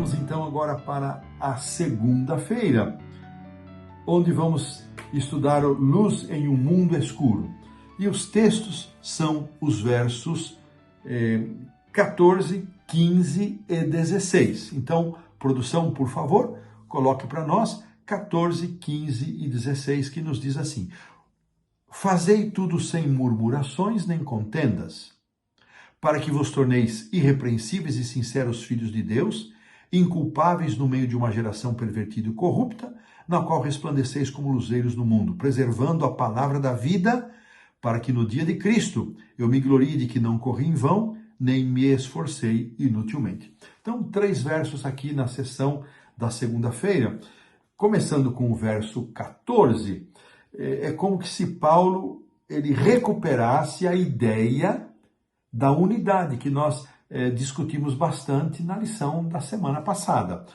Vamos então agora para a segunda-feira, onde vamos estudar Luz em um Mundo Escuro. E os textos são os versos 14, 15 e 16. Então, produção, por favor, coloque para nós 14, 15 e 16, que nos diz assim: Fazei tudo sem murmurações nem contendas, para que vos torneis irrepreensíveis e sinceros filhos de Deus, inculpáveis no meio de uma geração pervertida e corrupta, na qual resplandeceis como luzeiros no mundo, preservando a palavra da vida, para que no dia de Cristo eu me glorie de que não corri em vão, nem me esforcei inutilmente. Então, 3 versos aqui na sessão da segunda-feira. Começando com o verso 14, é como se Paulo ele recuperasse a ideia da unidade que nós discutimos bastante na lição da semana passada.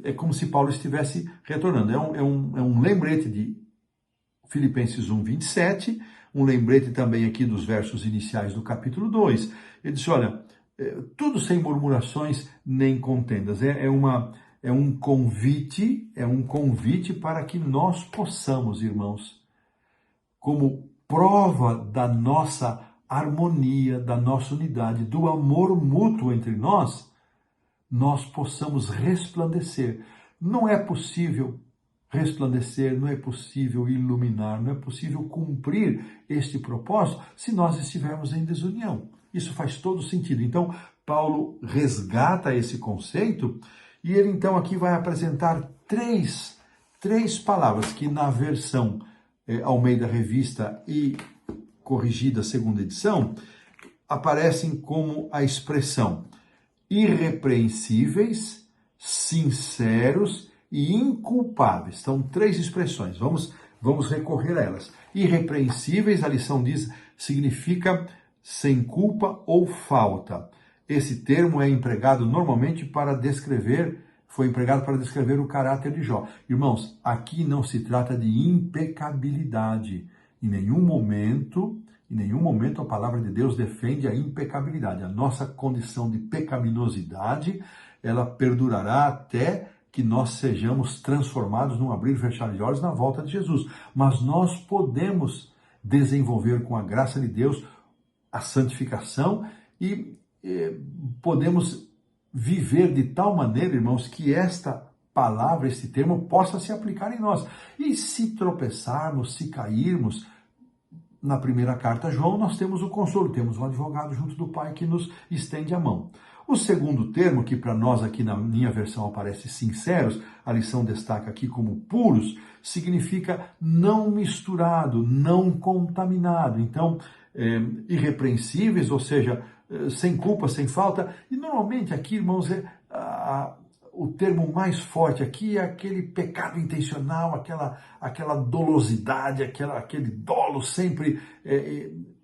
É como se Paulo estivesse retornando. É um lembrete de Filipenses 1, 27, um lembrete também aqui dos versos iniciais do capítulo 2. Ele diz, olha, tudo sem murmurações nem contendas. É um convite para que nós possamos, irmãos, como prova da nossa harmonia, da nossa unidade, do amor mútuo entre nós possamos resplandecer. Não é possível resplandecer, não é possível iluminar, não é possível cumprir este propósito se nós estivermos em desunião. Isso faz todo sentido. Então, Paulo resgata esse conceito e ele então aqui vai apresentar três palavras que na versão Almeida Revista e corrigida segunda edição, aparecem como a expressão irrepreensíveis, sinceros e inculpáveis. São 3 expressões, vamos recorrer a elas. Irrepreensíveis, a lição diz, significa sem culpa ou falta. Esse termo é empregado normalmente foi empregado para descrever o caráter de Jó. Irmãos, aqui não se trata de impecabilidade. Em nenhum momento a palavra de Deus defende a impecabilidade. A nossa condição de pecaminosidade, ela perdurará até que nós sejamos transformados num abrir e fechar de olhos na volta de Jesus. Mas nós podemos desenvolver com a graça de Deus a santificação e podemos viver de tal maneira, irmãos, que esta palavra, este termo, possa se aplicar em nós. E se tropeçarmos, se cairmos, na primeira carta a João, nós temos o consolo, temos um advogado junto do Pai que nos estende a mão. O segundo termo, que para nós aqui na minha versão aparece sinceros, a lição destaca aqui como puros, significa não misturado, não contaminado. Então, irrepreensíveis, ou seja, sem culpa, sem falta. E normalmente aqui, irmãos, o termo mais forte aqui é aquele pecado intencional, aquela dolosidade, aquele dolo sempre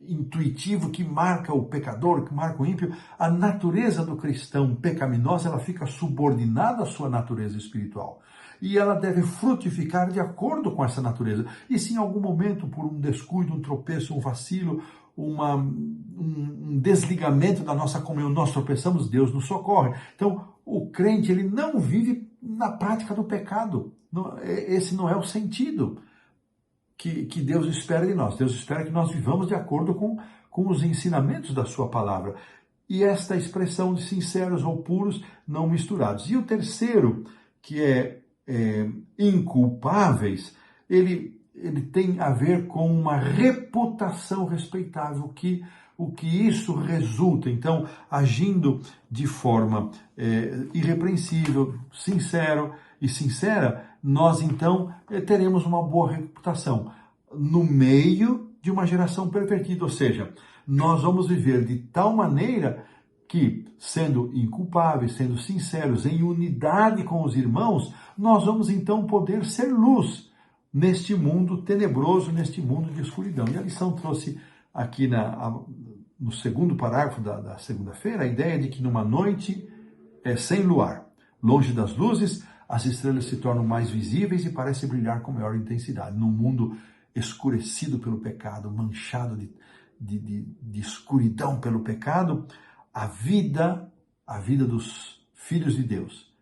intuitivo que marca o pecador, que marca o ímpio. A natureza do cristão pecaminosa, ela fica subordinada à sua natureza espiritual. E ela deve frutificar de acordo com essa natureza. E se em algum momento, por um descuido, um tropeço, um vacilo, um desligamento da nossa comunhão, nós tropeçamos, Deus nos socorre. Então, o crente, ele não vive na prática do pecado. Esse não é o sentido que Deus espera de nós. Deus espera que nós vivamos de acordo com os ensinamentos da sua palavra. E esta expressão de sinceros ou puros, não misturados. E o terceiro, que é inculpáveis, ele tem a ver com uma reputação respeitável, o que isso resulta. Então, agindo de forma irrepreensível, sincero e sincera, nós então teremos uma boa reputação no meio de uma geração pervertida, ou seja, nós vamos viver de tal maneira que, sendo inculpáveis, sendo sinceros, em unidade com os irmãos, nós vamos então poder ser luz neste mundo tenebroso, neste mundo de escuridão. E a lição trouxe aqui no segundo parágrafo da segunda-feira a ideia de que numa noite sem luar, longe das luzes, as estrelas se tornam mais visíveis e parecem brilhar com maior intensidade. Num mundo escurecido pelo pecado, manchado de escuridão pelo pecado, a vida dos filhos de Deus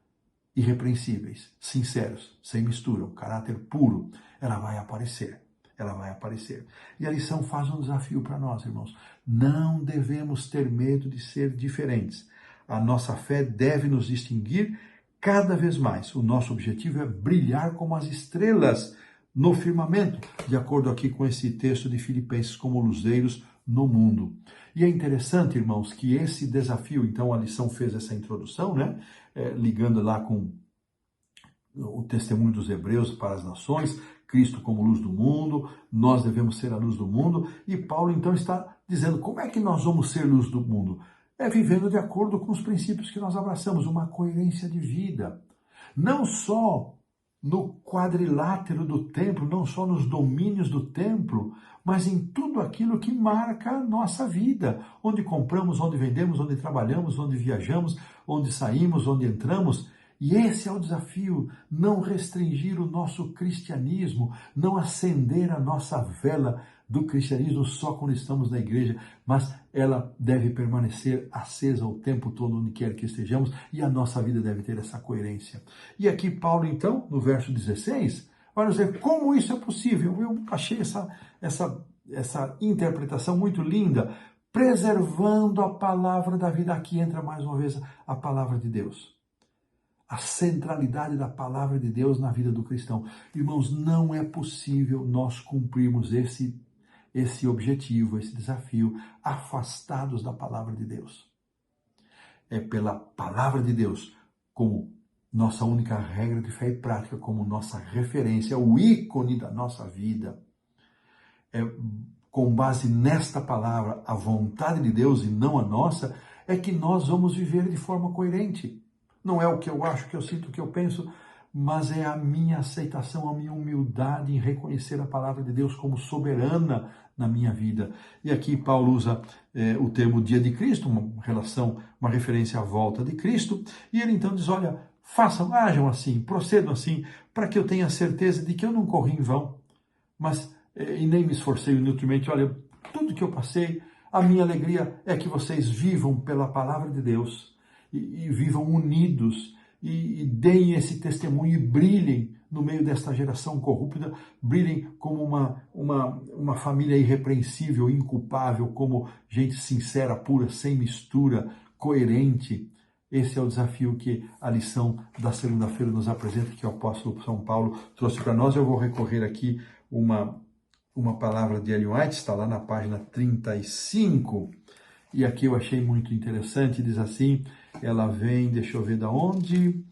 irrepreensíveis, sinceros, sem mistura, um caráter puro, ela vai aparecer. Ela vai aparecer. E a lição faz um desafio para nós, irmãos. Não devemos ter medo de ser diferentes. A nossa fé deve nos distinguir cada vez mais. O nosso objetivo é brilhar como as estrelas no firmamento, de acordo aqui com esse texto de Filipenses, como luzeiros no mundo. E é interessante, irmãos, que esse desafio, então a lição fez essa introdução, né? Ligando lá com o testemunho dos hebreus para as nações, Cristo como luz do mundo, nós devemos ser a luz do mundo, e Paulo então está dizendo como é que nós vamos ser luz do mundo? É vivendo de acordo com os princípios que nós abraçamos, uma coerência de vida. Não só no quadrilátero do templo, não só nos domínios do templo, mas em tudo aquilo que marca a nossa vida. Onde compramos, onde vendemos, onde trabalhamos, onde viajamos, onde saímos, onde entramos. E esse é o desafio, não restringir o nosso cristianismo, não acender a nossa vela do cristianismo só quando estamos na igreja, mas ela deve permanecer acesa o tempo todo, onde quer que estejamos, e a nossa vida deve ter essa coerência. E aqui Paulo, então, no verso 16, vai nos dizer como isso é possível. Eu achei essa interpretação muito linda, preservando a palavra da vida. Aqui entra mais uma vez a palavra de Deus. A centralidade da palavra de Deus na vida do cristão. Irmãos, não é possível nós cumprirmos esse objetivo, esse desafio, afastados da palavra de Deus. É pela palavra de Deus, como nossa única regra de fé e prática, como nossa referência, o ícone da nossa vida. É com base nesta palavra, a vontade de Deus e não a nossa, é que nós vamos viver de forma coerente. Não é o que eu acho, o que eu sinto, o que eu penso, mas é a minha aceitação, a minha humildade em reconhecer a palavra de Deus como soberana na minha vida. E aqui Paulo usa o termo dia de Cristo, uma referência à volta de Cristo, e ele então diz, olha, façam, ajam assim, procedam assim, para que eu tenha certeza de que eu não corri em vão, mas e nem me esforcei inutilmente. Olha, tudo que eu passei, a minha alegria é que vocês vivam pela palavra de Deus, e vivam unidos, e deem esse testemunho e brilhem no meio desta geração corrupta, brilhem como uma família irrepreensível, inculpável, como gente sincera, pura, sem mistura, coerente. Esse é o desafio que a lição da segunda-feira nos apresenta, que o apóstolo São Paulo trouxe para nós. Eu vou recorrer aqui uma palavra de Ellen White, está lá na página 35, e aqui eu achei muito interessante, diz assim, ela vem, deixa eu ver de onde,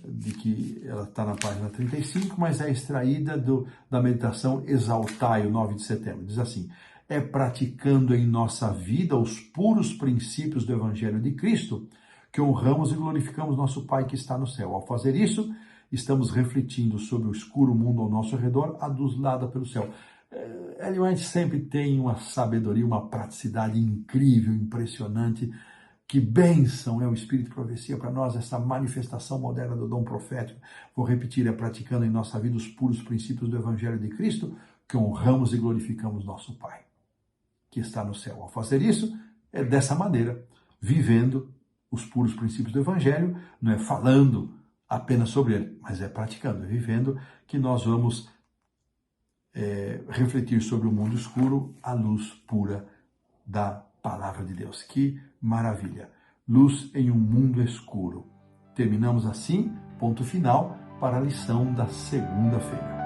de que ela está na página 35, mas é extraída da meditação Exaltai, o 9 de setembro. Diz assim, é praticando em nossa vida os puros princípios do Evangelho de Cristo que honramos e glorificamos nosso Pai que está no céu. Ao fazer isso, estamos refletindo sobre o escuro mundo ao nosso redor, aduslada pelo céu. Ellen White sempre tem uma sabedoria, uma praticidade incrível, impressionante. Que bênção é o Espírito de Profecia para nós, essa manifestação moderna do dom profético. Vou repetir, é praticando em nossa vida os puros princípios do Evangelho de Cristo que honramos e glorificamos nosso Pai, que está no céu. Ao fazer isso, é dessa maneira, vivendo os puros princípios do Evangelho, não é falando apenas sobre ele, mas é praticando, é vivendo, que nós vamos refletir sobre o mundo escuro a luz pura da palavra de Deus. Que maravilha! Luz em um mundo escuro. Terminamos assim, ponto final para a lição da segunda-feira.